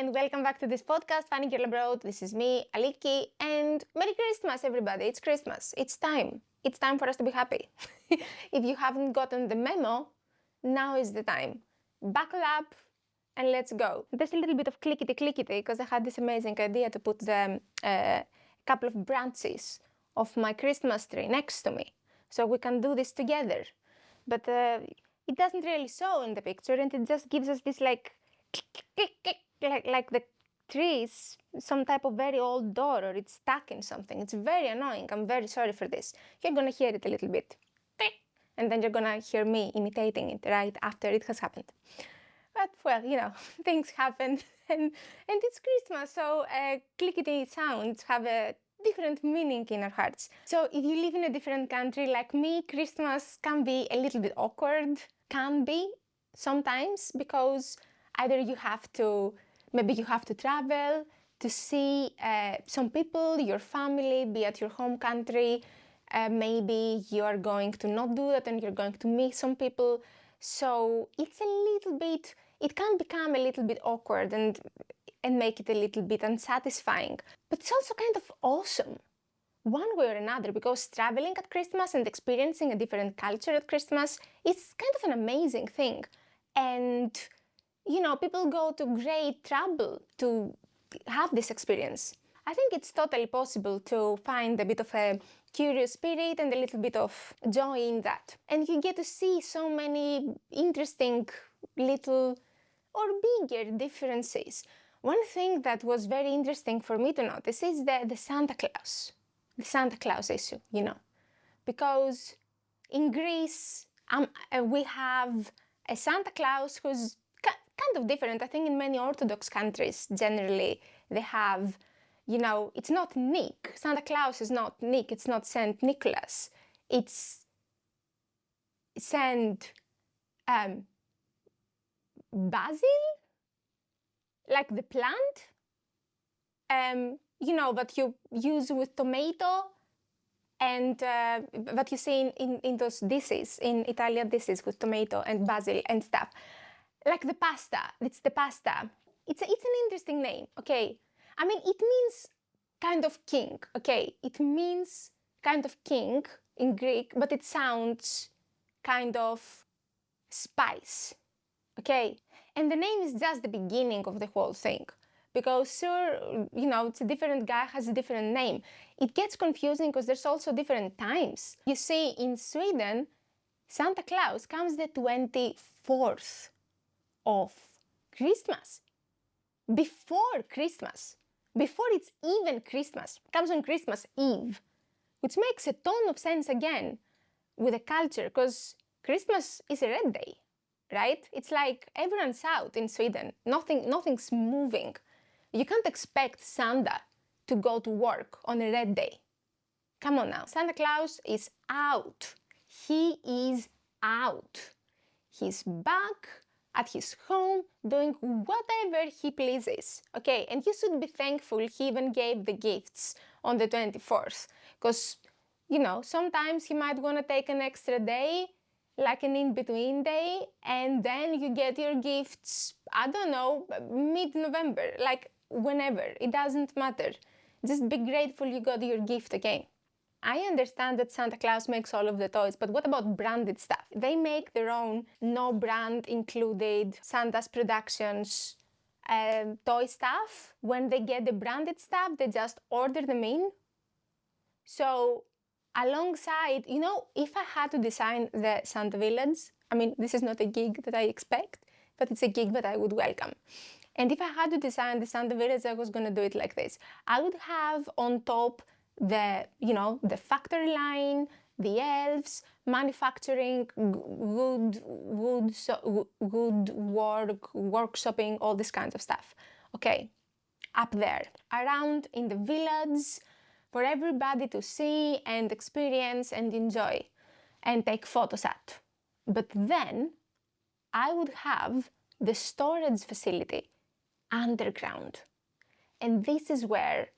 and welcome back to this podcast, Funny Girl Abroad. This is me, Aliki, and Merry Christmas, everybody. It's Christmas. It's time. It's time for us to be happy. If you haven't gotten the memo, now is the time. Buckle up and let's go. There's a little bit of clickety-clickety because I had this amazing idea to put the couple of branches of my Christmas tree next to me so we can do this together. But it doesn't really show in the picture, and it just gives us this like the tree is some type of very old door, or it's stuck in something. It's very annoying. I'm very sorry for this. You're gonna hear it a little bit, and then you're gonna hear me imitating it right after it has happened. But well, you know, things happen, and it's Christmas, so clickety sounds have a different meaning in our hearts. So if you live in a different country like me, Christmas can be a little bit awkward. Can be sometimes, because either maybe you have to travel to see some people, your family, be at your home country. Maybe you are going to not do that and you're going to meet some people. So it's it can become a little bit awkward and make it a little bit unsatisfying. But it's also kind of awesome, one way or another, because traveling at Christmas and experiencing a different culture at Christmas is kind of an amazing thing. And, you know, people go to great trouble to have this experience. I think it's totally possible to find a bit of a curious spirit and a little bit of joy in that. And you get to see so many interesting little or bigger differences. One thing that was very interesting for me to notice is the Santa Claus. The Santa Claus issue, you know. Because in Greece, we have a Santa Claus who's kind of different. I think in many Orthodox countries, generally, they have, you know, it's not Nick. Santa Claus is not Nick. It's not Saint Nicholas. It's Saint Basil, like the plant, you know, that you use with tomato, and that you see in those dishes, in Italian dishes with tomato and basil and stuff. Like the pasta, it's the pasta. It's an interesting name, okay? I mean, it means kind of king, okay? It means kind of king in Greek, but it sounds kind of spice, okay? And the name is just the beginning of the whole thing. Because sure, you know, it's a different guy, has a different name. It gets confusing because there's also different times. You see, in Sweden, Santa Claus comes the 24th of Christmas. Before Christmas. Before it's even Christmas. Comes on Christmas Eve. Which makes a ton of sense again with the culture, because Christmas is a red day, right? It's like everyone's out in Sweden. Nothing's moving. You can't expect Santa to go to work on a red day. Come on now. Santa Claus is out. He is out. He's back at his home doing whatever he pleases. Okay, and you should be thankful he even gave the gifts on the 24th. Because, you know, sometimes he might want to take an extra day, like an in-between day, and then you get your gifts, I don't know, mid-November, like whenever. It doesn't matter. Just be grateful you got your gift again. I understand that Santa Claus makes all of the toys, but what about branded stuff? They make their own, no brand included, Santa's Productions toy stuff. When they get the branded stuff, they just order them in. So alongside, you know, if I had to design the Santa Village, I mean, this is not a gig that I expect, but it's a gig that I would welcome. And if I had to design the Santa Village, I was going to do it like this. I would have on top the, you know, the factory line, the elves, manufacturing, wood work, workshopping, all this kind of stuff. Okay, up there. Around in the village, for everybody to see and experience and enjoy and take photos at. But then I would have the storage facility underground. And this is where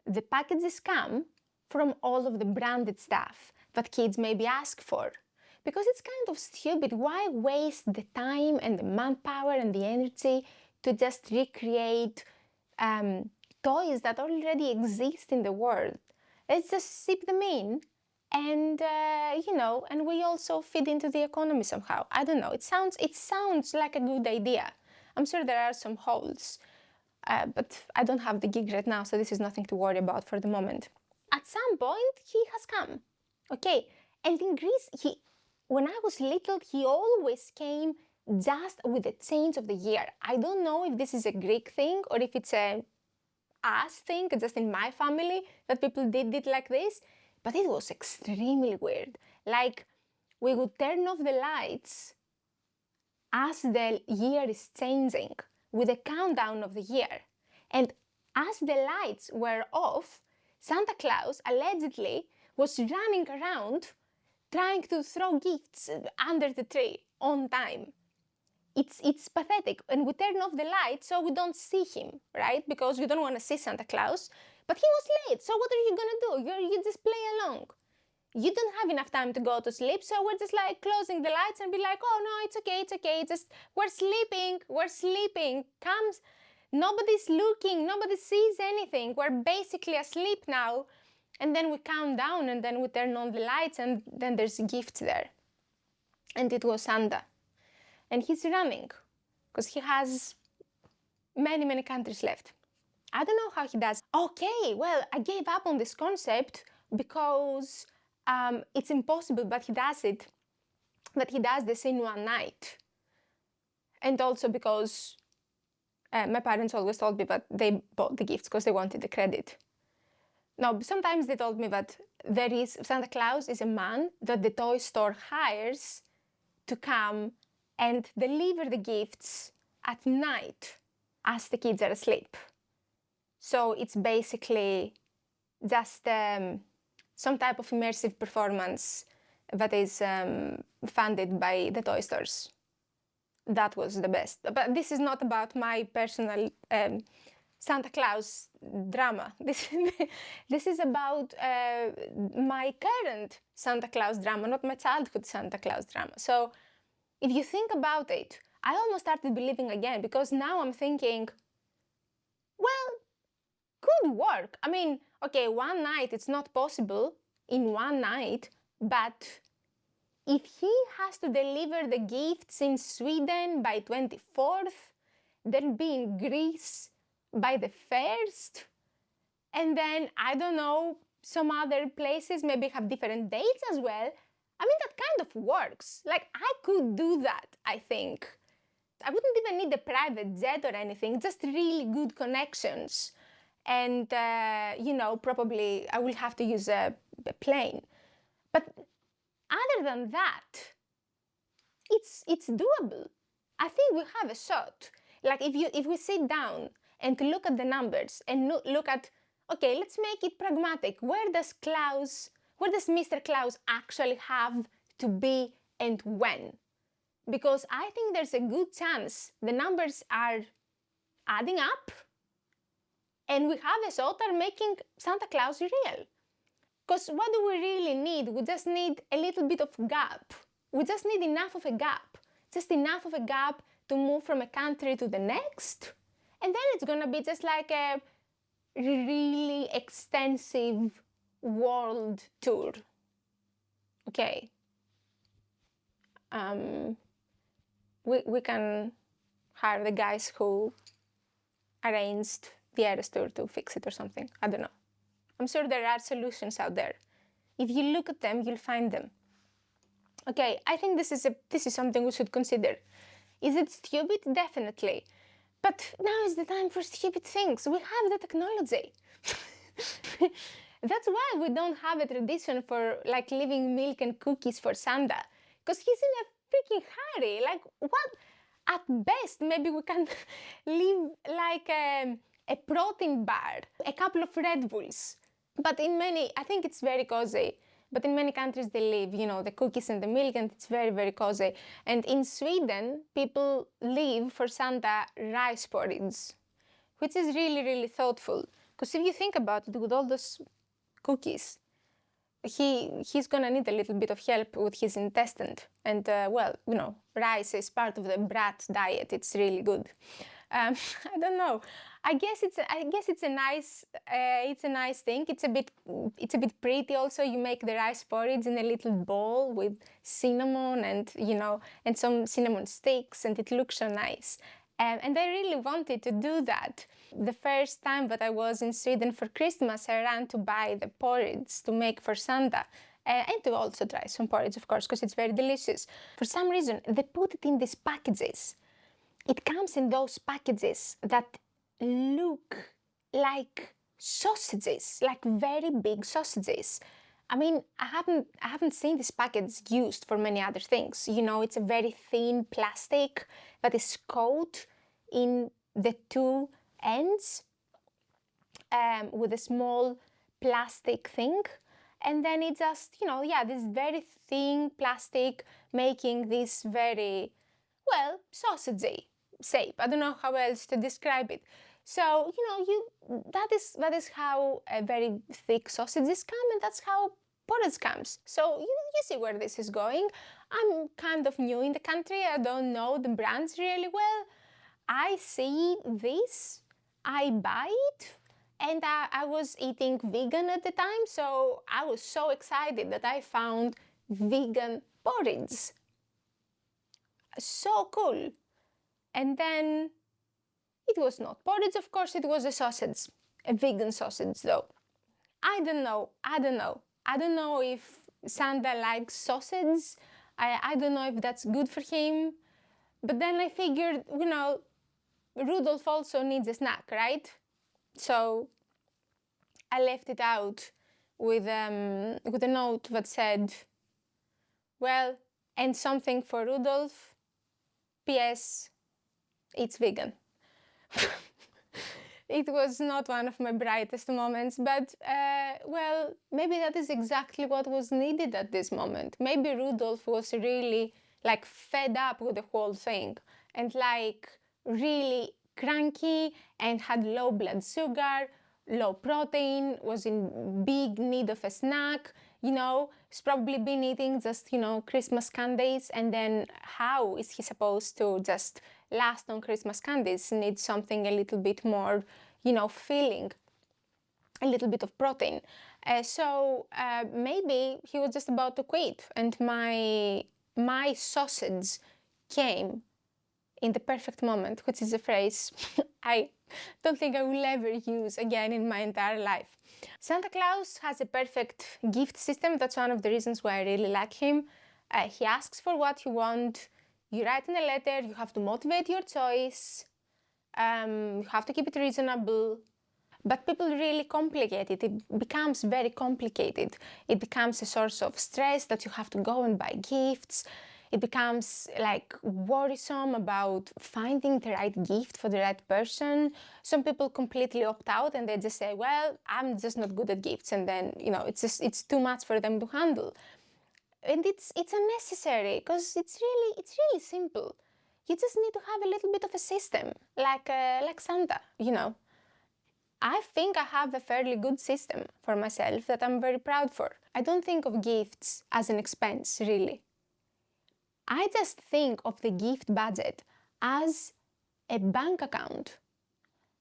the packages come from all of the branded stuff that kids maybe ask for. Because it's kind of stupid. Why waste the time and the manpower and the energy to just recreate toys that already exist in the world. Let's just ship them in, and and we also feed into the economy somehow. I don't know. It sounds like a good idea. I'm sure there are some holes, but I don't have the gig right now, so this is nothing to worry about for the moment. At some point, he has come. Okay, and in Greece, when I was little, he always came just with the change of the year. I don't know if this is a Greek thing or if it's a us thing, just in my family, that people did it like this, but it was extremely weird. Like, we would turn off the lights as the year is changing with a countdown of the year. And as the lights were off, Santa Claus allegedly was running around trying to throw gifts under the tree on time. It's pathetic, and we turn off the light so we don't see him, right? Because you don't want to see Santa Claus. But he was late, so what are you gonna do? You just play along. You don't have enough time to go to sleep, so we're just like closing the lights and be like, oh no, it's okay, just we're sleeping. Comes, nobody's looking, nobody sees anything. We're basically asleep now. And then we count down, and then we turn on the lights, and then there's gifts there. And it was Santa. And he's running because he has many countries left. I don't know how he does. Okay, well, I gave up on this concept because it's impossible, but he does it. But he does this in one night. And also because my parents always told me that they bought the gifts because they wanted the credit. Now, sometimes they told me that Santa Claus is a man that the toy store hires to come and deliver the gifts at night as the kids are asleep. So it's basically just some type of immersive performance that is funded by the toy stores. That was the best. But this is not about my personal Santa Claus drama. This is about my current Santa Claus drama, not my childhood Santa Claus drama. So if you think about it, I almost started believing again, because now I'm thinking, well, could work. I mean, okay, one night it's not possible in one night, but if he has to deliver the gifts in Sweden by 24th, then be in Greece by the 1st, and then, I don't know, some other places maybe have different dates as well. I mean, that kind of works. Like, I could do that, I think. I wouldn't even need a private jet or anything, just really good connections. And, probably I will have to use a plane. But other than that, it's doable. I think we have a shot. Like, if we sit down and look at the numbers and look at, okay, let's make it pragmatic. Where does Mr. Claus actually have to be and when? Because I think there's a good chance the numbers are adding up and we have a shot at making Santa Claus real. Because what do we really need? We just need a little bit of gap. We just need enough of a gap. Just enough of a gap to move from a country to the next. And then it's gonna be just like a really extensive world tour. Okay. We can hire the guys who arranged the Eras tour to fix it or something. I don't know. I'm sure there are solutions out there. If you look at them, you'll find them. Okay, I think this is something we should consider. Is it stupid? Definitely. But now is the time for stupid things. We have the technology. That's why we don't have a tradition for like leaving milk and cookies for Santa. Because he's in a freaking hurry. Like, what? At best, maybe we can leave like a protein bar, a couple of Red Bulls. But I think it's very cozy. But in many countries they leave, the cookies and the milk, and it's very cozy. And in Sweden, people leave for Santa rice porridge, which is really thoughtful. Because if you think about it, with all those cookies, he's gonna need a little bit of help with his intestine. And rice is part of the brat diet. It's really good. I don't know. I guess it's a nice thing. It's a bit pretty also. You make the rice porridge in a little bowl with cinnamon and and some cinnamon sticks, and it looks so nice. And I really wanted to do that. The first time that I was in Sweden for Christmas, I ran to buy the porridge to make for Santa. And to also try some porridge, of course, because it's very delicious. For some reason, they put it in these packages. It comes in those packages that look like sausages, like very big sausages. I mean, I haven't seen this package used for many other things. It's a very thin plastic that is coated in the two ends with a small plastic thing. And then it just, this very thin plastic making this very, sausagey shape. I don't know how else to describe it. So, that is how a very thick sausages come, and that's how porridge comes. So, you see where this is going. I'm kind of new in the country. I don't know the brands really well. I see this, I buy it, and I was eating vegan at the time, so I was so excited that I found vegan porridge. So cool. And then it was not porridge, of course, it was a sausage, a vegan sausage though. I don't know. I don't know if Santa likes sausage. I don't know if that's good for him. But then I figured, Rudolph also needs a snack, right? So I left it out with a note that said, well, and something for Rudolph. P.S. It's vegan. It was not one of my brightest moments, but maybe that is exactly what was needed at this moment. Maybe Rudolph was really fed up with the whole thing and really cranky and had low blood sugar, low protein, was in big need of a snack. He's probably been eating just, Christmas candies, and then how is he supposed to just last on Christmas candies? Need something a little bit more, filling, a little bit of protein. So maybe he was just about to quit, and my sausage came in the perfect moment, which is a phrase I don't think I will ever use again in my entire life. Santa Claus has a perfect gift system. That's one of the reasons why I really like him. He asks for what you want. You write in a letter. You have to motivate your choice. You have to keep it reasonable. But people really complicate it. It becomes very complicated. It becomes a source of stress that you have to go and buy gifts. It becomes worrisome about finding the right gift for the right person. Some people completely opt out and they just say, well, I'm just not good at gifts, and then it's too much for them to handle. And it's unnecessary because it's really simple. You just need to have a little bit of a system, like Santa, I think I have a fairly good system for myself that I'm very proud for. I don't think of gifts as an expense, really. I just think of the gift budget as a bank account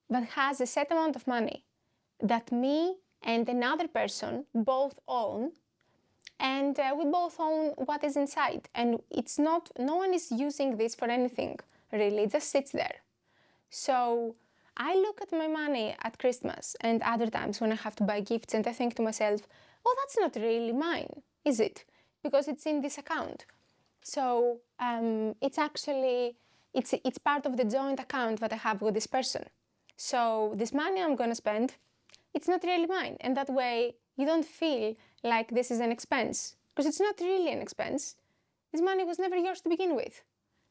that has a set amount of money that me and another person both own, and we both own what is inside. And no one is using this for anything, really, it just sits there. So I look at my money at Christmas and other times when I have to buy gifts, and I think to myself, oh, that's not really mine, is it? Because it's in this account. So it's actually, it's part of the joint account that I have with this person. So this money I'm gonna spend, it's not really mine. And that way you don't feel like this is an expense, because it's not really an expense. This money was never yours to begin with.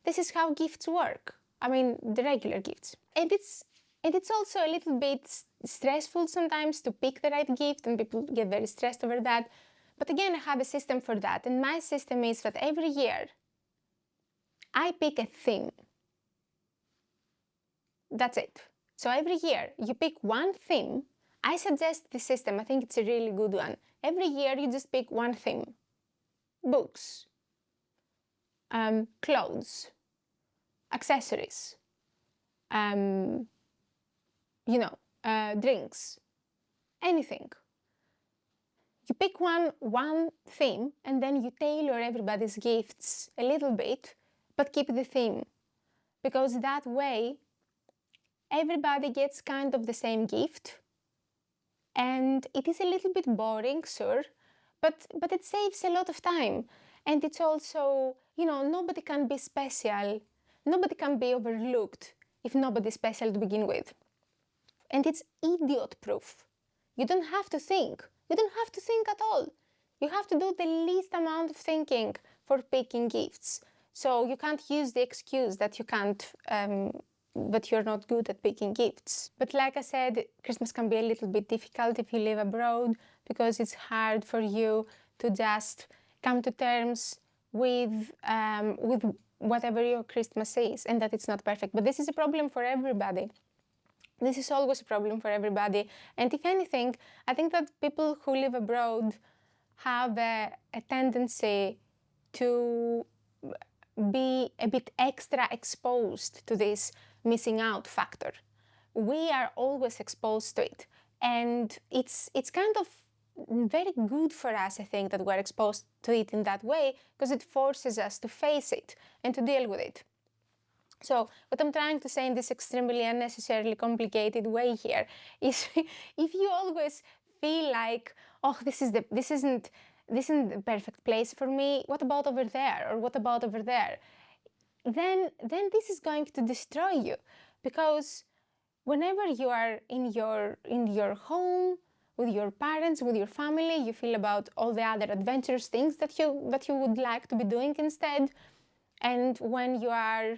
This is how gifts work. I mean, the regular gifts. And it's also a little bit stressful sometimes to pick the right gift, and people get very stressed over that. But again, I have a system for that, and my system is that every year I pick a theme. That's it. So every year you pick one theme. I suggest this system, I think it's a really good one. Every year you just pick one theme. Books, clothes, accessories, drinks, anything. You pick one theme and then you tailor everybody's gifts a little bit, but keep the theme. Because that way, everybody gets kind of the same gift. And it is a little bit boring, sure, but it saves a lot of time. And it's also, nobody can be special. Nobody can be overlooked if nobody's special to begin with. And it's idiot-proof. You don't have to think. You don't have to think at all. You have to do the least amount of thinking for picking gifts. So you can't use the excuse that you can't, that you're not good at picking gifts. But like I said, Christmas can be a little bit difficult if you live abroad because it's hard for you to just come to terms with whatever your Christmas is and that it's not perfect. But this is a problem for everybody. This is always a problem for everybody. And if anything, I think that people who live abroad have a tendency to be a bit extra exposed to this missing out factor. We are always exposed to it. And it's kind of very good for us, I think, that we're exposed to it in that way because it forces us to face it and to deal with it. So what I'm trying to say in this extremely unnecessarily complicated way here is if you always feel like, oh, this isn't the perfect place for me, what about over there? Or what about over there? Then this is going to destroy you because whenever you are in your home, with your parents, with your family, you feel about all the other adventurous things that you would like to be doing instead. And when you are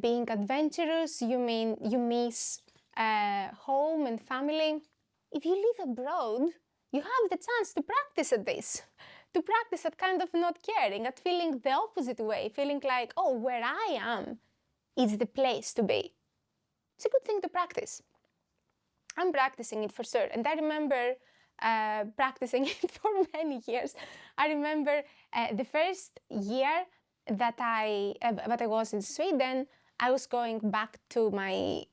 being adventurous, you miss home and family. If you live abroad, you have the chance to practice at this, to practice at kind of not caring, at feeling the opposite way, feeling like, oh, where I am is the place to be. It's a good thing to practice. I'm practicing it for sure. And I remember practicing it for many years. I remember the first year that I was in Sweden, I was going back to my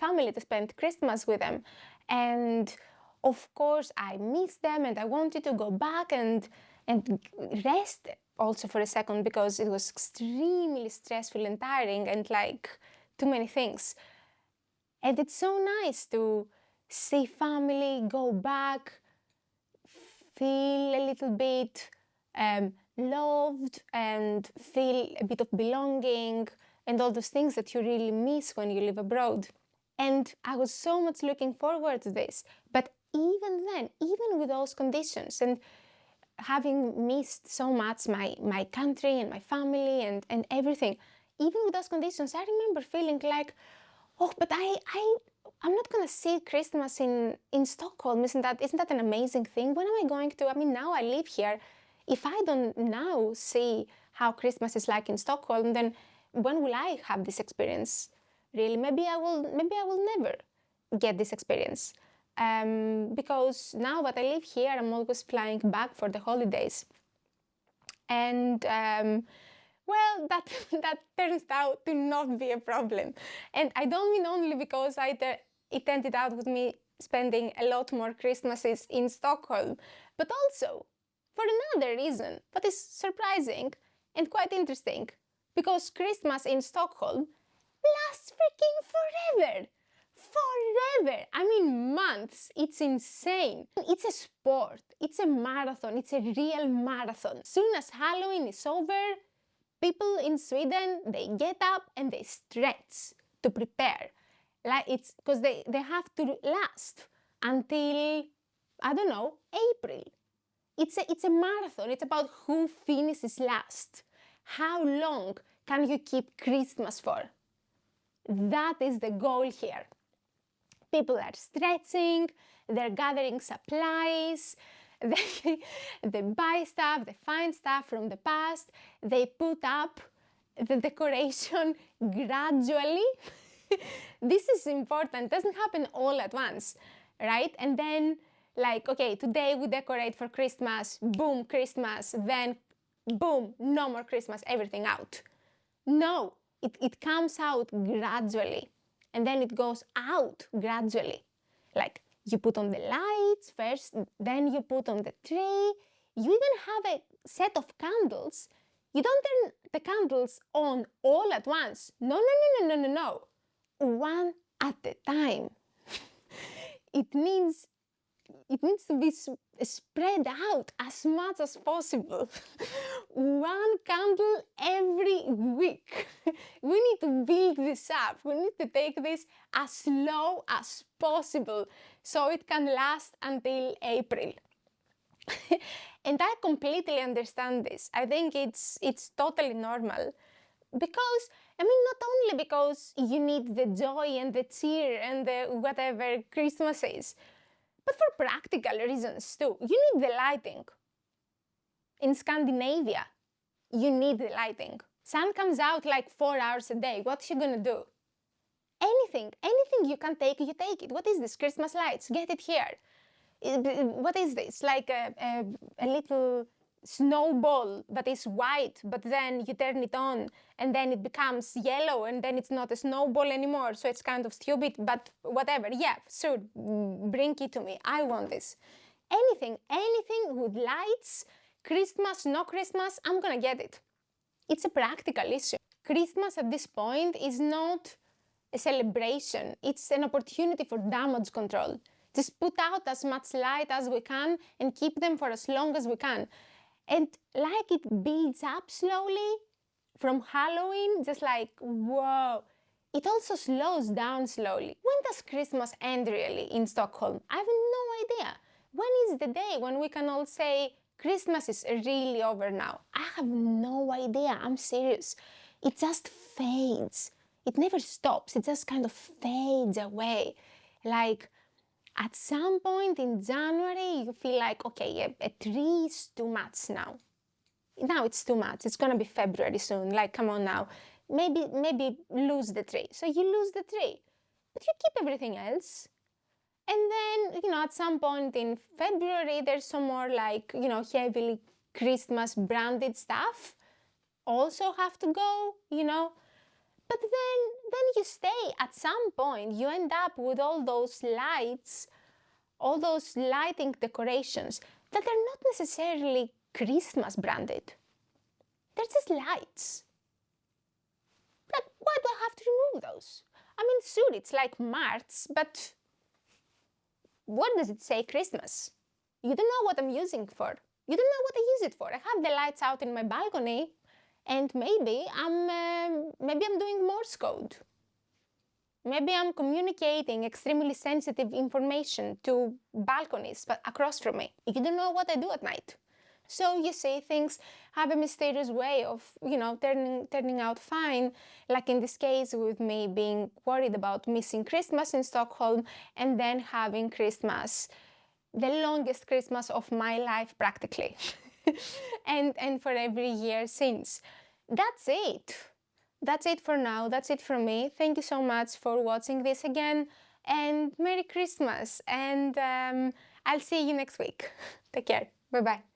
family to spend Christmas with them. And of course, I missed them and I wanted to go back and rest also for a second because it was extremely stressful and tiring and like too many things. And it's so nice to see family, go back, feel a little bit loved and feel a bit of belonging and all those things that you really miss when you live abroad. And I was so much looking forward to this. But even then, even with those conditions and having missed so much my country and my family and everything, even with those conditions, I remember feeling like, oh, but I'm not gonna see Christmas in Stockholm. Isn't that an amazing thing? When am I going to? I mean, now I live here. If I don't now see how Christmas is like in Stockholm, then when will I have this experience? Really, maybe I will never get this experience. Because now that I live here, I'm always flying back for the holidays. And well, that turns out to not be a problem. And I don't mean only because it ended out with me spending a lot more Christmases in Stockholm, but also for another reason that is surprising and quite interesting. Because Christmas in Stockholm lasts freaking forever! Forever! I mean months. It's insane. It's a sport. It's a marathon. It's a real marathon. Soon as Halloween is over, people in Sweden, they get up and they stretch to prepare. Like it's because they have to last until, I don't know, April. It's a marathon. It's about who finishes last. How long can you keep Christmas for? That is the goal here. People are stretching, they're gathering supplies, they buy stuff, they find stuff from the past, they put up the decoration gradually. This is important, it doesn't happen all at once, right? And then, like, okay, today we decorate for Christmas, boom, Christmas, then boom, no more Christmas, everything out. No, it comes out gradually. and then it goes out gradually. Like you put on the lights first, then you put on the tree. You even have a set of candles. You don't turn the candles on all at once. No, no, no, no, no, no, no. One at a time. It needs to be spread out as much as possible. One candle every week. We need to build this up. We need to take this as slow as possible so it can last until April. And I completely understand this. I think it's totally normal. Because, I mean, not only because you need the joy and the cheer and the whatever Christmas is, but for practical reasons too. You need the lighting. In Scandinavia, you need the lighting. Sun comes out like 4 hours a day. What's you gonna do? Anything you can take, you take it. What is this? Christmas lights, get it here. What is this? Like a little snowball that is white, but then you turn it on and then it becomes yellow and then it's not a snowball anymore, so it's kind of stupid, but whatever. Yeah, sure, bring it to me. I want this. Anything with lights, Christmas, no Christmas, I'm gonna get it. It's a practical issue. Christmas at this point is not a celebration, it's an opportunity for damage control. Just put out as much light as we can and keep them for as long as we can. And like it builds up slowly from Halloween, just like, whoa. It also slows down slowly. When does Christmas end really in Stockholm? I have no idea. When is the day when we can all say, Christmas is really over now? I have no idea, I'm serious. It just fades. It never stops, it just kind of fades away. Like, at some point in January, you feel like, okay, a tree is too much now. Now it's too much. It's gonna be February soon. Like, come on now. Maybe lose the tree. So you lose the tree, but you keep everything else. And then, at some point in February, there's some more like, heavily Christmas branded stuff also have to go, But then you stay. At some point, you end up with all those lights, all those lighting decorations that are not necessarily Christmas branded. They're just lights. Like, why do I have to remove those? I mean, sure, it's like March, but what does it say Christmas? You don't know what I'm using it for. You don't know what I use it for. I have the lights out in my balcony, and maybe I'm doing Morse code. Maybe I'm communicating extremely sensitive information to balconies across from me. You don't know what I do at night. So you see, things have a mysterious way of, turning out fine. Like in this case with me being worried about missing Christmas in Stockholm and then having Christmas, the longest Christmas of my life practically. and for every year since. That's it. That's it for now. That's it from me. Thank you so much for watching this again, and Merry Christmas, and I'll see you next week. Take care. Bye-bye.